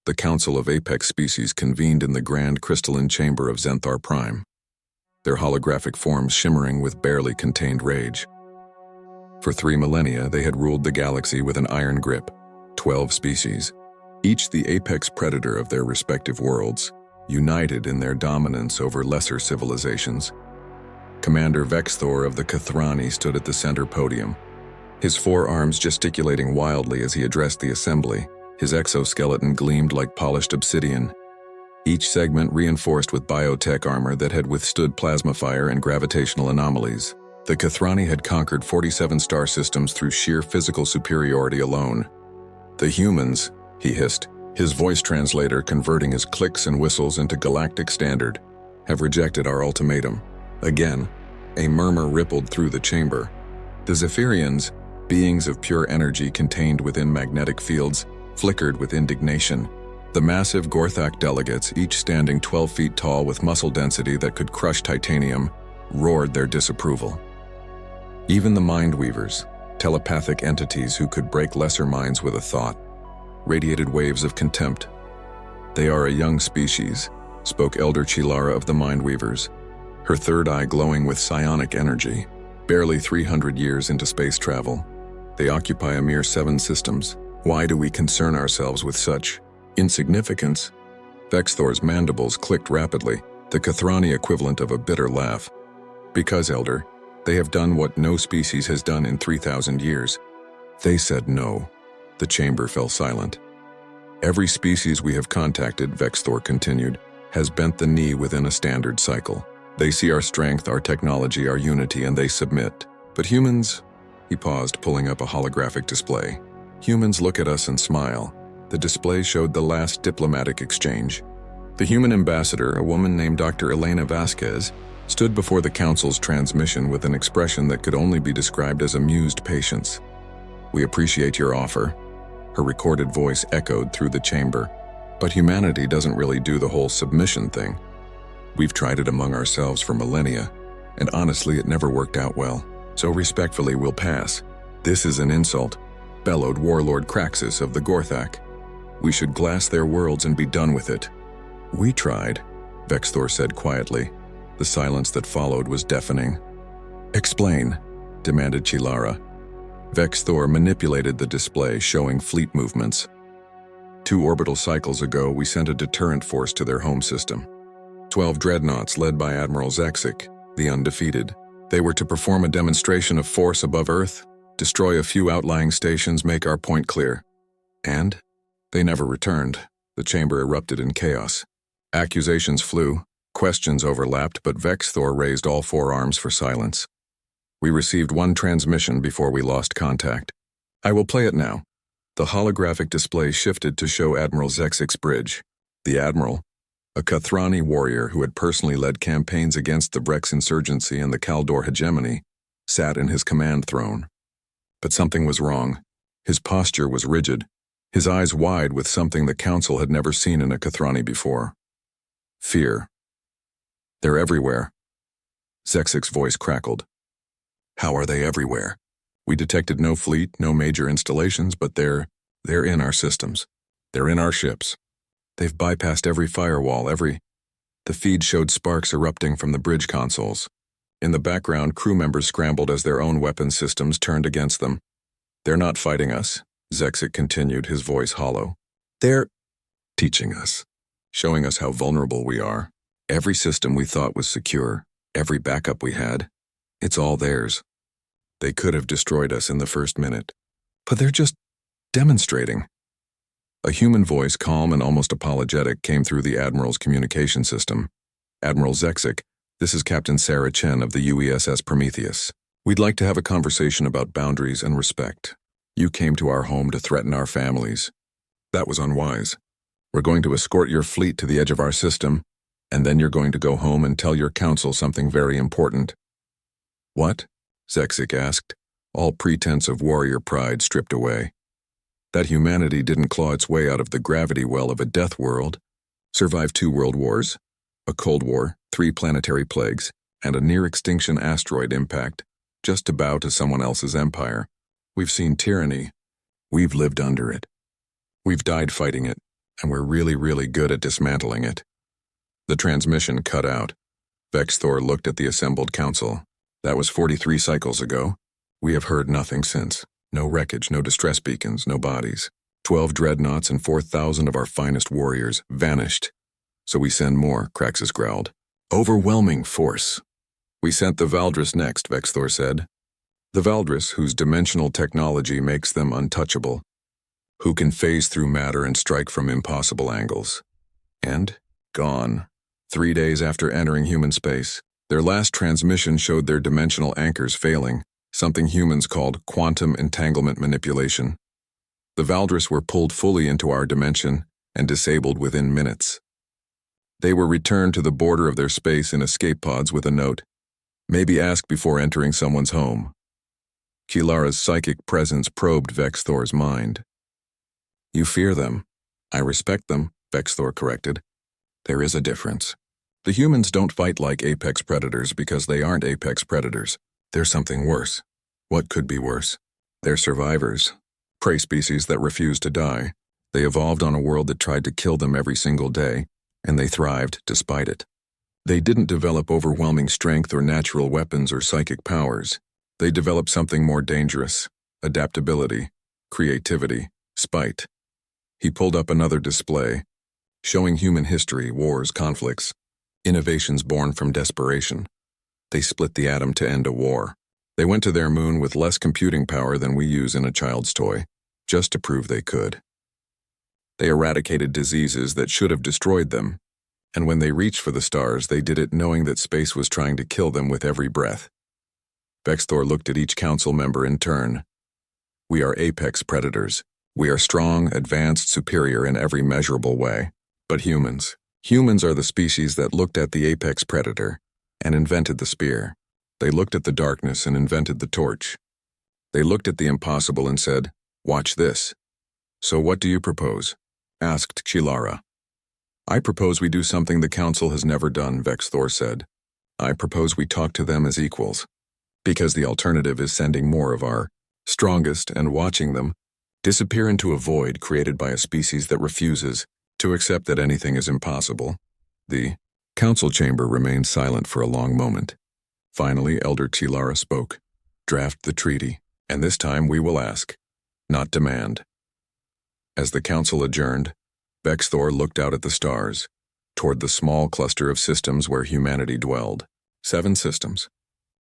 the Council of Apex Species convened in the grand crystalline chamber of Zenthar Prime, their holographic forms shimmering with barely contained rage. For 3 millennia, they had ruled the galaxy with an iron grip, 12 species, each the apex predator of their respective worlds, united in their dominance over lesser civilizations. Commander Vexthor of the Kathrani stood at the center podium, his 4 arms gesticulating wildly as he addressed the assembly. His exoskeleton gleamed like polished obsidian, each segment reinforced with biotech armor that had withstood plasma fire and gravitational anomalies. The Kathrani had conquered 47 star systems through sheer physical superiority alone. "The humans," he hissed, his voice translator converting his clicks and whistles into galactic standard, "have rejected our ultimatum." Again, a murmur rippled through the chamber. The Zephyrians, beings of pure energy contained within magnetic fields, flickered with indignation. The massive Gorthak delegates, each standing 12 feet tall with muscle density that could crush titanium, roared their disapproval. Even the Mindweavers, telepathic entities who could break lesser minds with a thought, radiated waves of contempt. "They are a young species," spoke Elder Chilara of the Mindweavers, her third eye glowing with psionic energy, barely 300 years into space travel. "They occupy a mere 7 systems. Why do we concern ourselves with such insignificance?" Vexthor's mandibles clicked rapidly, the Kathrani equivalent of a bitter laugh. "Because, Elder, they have done what no species has done in 3,000 years. They said no." The chamber fell silent. "Every species we have contacted," Vexthor continued, "has bent the knee within a standard cycle. They see our strength, our technology, our unity, and they submit. But humans," he paused, pulling up a holographic display. "Humans look at us and smile." The display showed the last diplomatic exchange. The human ambassador, a woman named Dr. Elena Vasquez, stood before the council's transmission with an expression that could only be described as amused patience. "We appreciate your offer." Her recorded voice echoed through the chamber. "But humanity doesn't really do the whole submission thing. We've tried it among ourselves for millennia, and honestly it never worked out well. So respectfully we'll pass." "This is an insult," bellowed Warlord Kraxus of the Gorthak. "We should glass their worlds and be done with it." "We tried," Vexthor said quietly. The silence that followed was deafening. "Explain," demanded Chilara. Vexthor manipulated the display, showing fleet movements. 2 orbital cycles ago, we sent a deterrent force to their home system. 12 dreadnoughts led by Admiral Zexic, the undefeated. They were to perform a demonstration of force above Earth, destroy a few outlying stations, make our point clear. And they never returned. The chamber erupted in chaos. Accusations flew, questions overlapped, but Vexthor raised all 4 arms for silence. "We received 1 transmission before we lost contact. I will play it now." The holographic display shifted to show Admiral Zexic's bridge. The Admiral, a Kathrani warrior who had personally led campaigns against the Brex insurgency and the Kaldor hegemony, sat in his command throne. But something was wrong. His posture was rigid, his eyes wide with something the Council had never seen in a Kathrani before. Fear. "They're everywhere." Zexic's voice crackled. "How are they everywhere? We detected no fleet, no major installations, but they're in our systems. They're in our ships. They've bypassed every firewall, The feed showed sparks erupting from the bridge consoles. In the background, crew members scrambled as their own weapon systems turned against them. "They're not fighting us," Zexic continued, his voice hollow. "They're teaching us, showing us how vulnerable we are. Every system we thought was secure, every backup we had, it's all theirs. They could have destroyed us in the first minute. But they're just demonstrating." A human voice, calm and almost apologetic, came through the Admiral's communication system. "Admiral Zexic, this is Captain Sarah Chen of the UESS Prometheus. We'd like to have a conversation about boundaries and respect. You came to our home to threaten our families. That was unwise. We're going to escort your fleet to the edge of our system, and then you're going to go home and tell your council something very important." "What?" Zexic asked, all pretense of warrior pride stripped away. "That humanity didn't claw its way out of the gravity well of a death world, survive 2 world wars, a Cold War, 3 planetary plagues, and a near-extinction asteroid impact, just to bow to someone else's empire. We've seen tyranny. We've lived under it. We've died fighting it. and we're really, really good at dismantling it. The transmission cut out. Vexthor looked at the assembled council. That was 43 cycles ago. We have heard nothing since. No wreckage, no distress beacons, no bodies. 12 dreadnoughts and 4,000 of our finest warriors vanished. So we send more, Kraxus growled. Overwhelming force. We sent the Valdris next, Vexthor said. The Valdris, whose dimensional technology makes them untouchable, who can phase through matter and strike from impossible angles. And gone. 3 days after entering human space, their last transmission showed their dimensional anchors failing, something humans called quantum entanglement manipulation. The Valdris were pulled fully into our dimension and disabled within minutes. They were returned to the border of their space in escape pods with a note, maybe ask before entering someone's home. Kilara's psychic presence probed Vexthor's mind. You fear them. I respect them, Vexthor corrected. There is a difference. The humans don't fight like apex predators because they aren't apex predators. They're something worse. What could be worse? They're survivors. Prey species that refuse to die. They evolved on a world that tried to kill them every single day, and they thrived despite it. They didn't develop overwhelming strength or natural weapons or psychic powers. They developed something more dangerous: adaptability, creativity, spite. He pulled up another display, showing human history, wars, conflicts, innovations born from desperation. They split the atom to end a war. They went to their moon with less computing power than we use in a child's toy, just to prove they could. They eradicated diseases that should have destroyed them, and when they reached for the stars, they did it knowing that space was trying to kill them with every breath. Vexthor looked at each council member in turn. We are apex predators. We are strong, advanced, superior in every measurable way. But humans are the species that looked at the apex predator and invented the spear. They looked at the darkness and invented the torch. They looked at the impossible and said, watch this. So what do you propose? Asked Kilara. I propose we do something the council has never done, Vexthor said. I propose we talk to them as equals. Because the alternative is sending more of our strongest and watching them disappear into a void created by a species that refuses to accept that anything is impossible. The council chamber remained silent for a long moment. Finally, Elder Kilara spoke. Draft the treaty, and this time we will ask, not demand. As the council adjourned, Vexthor looked out at the stars, toward the small cluster of systems where humanity dwelled. 7 systems.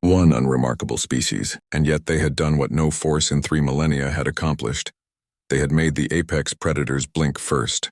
One unremarkable species, and yet they had done what no force in 3 millennia had accomplished. They had made the apex predators blink first.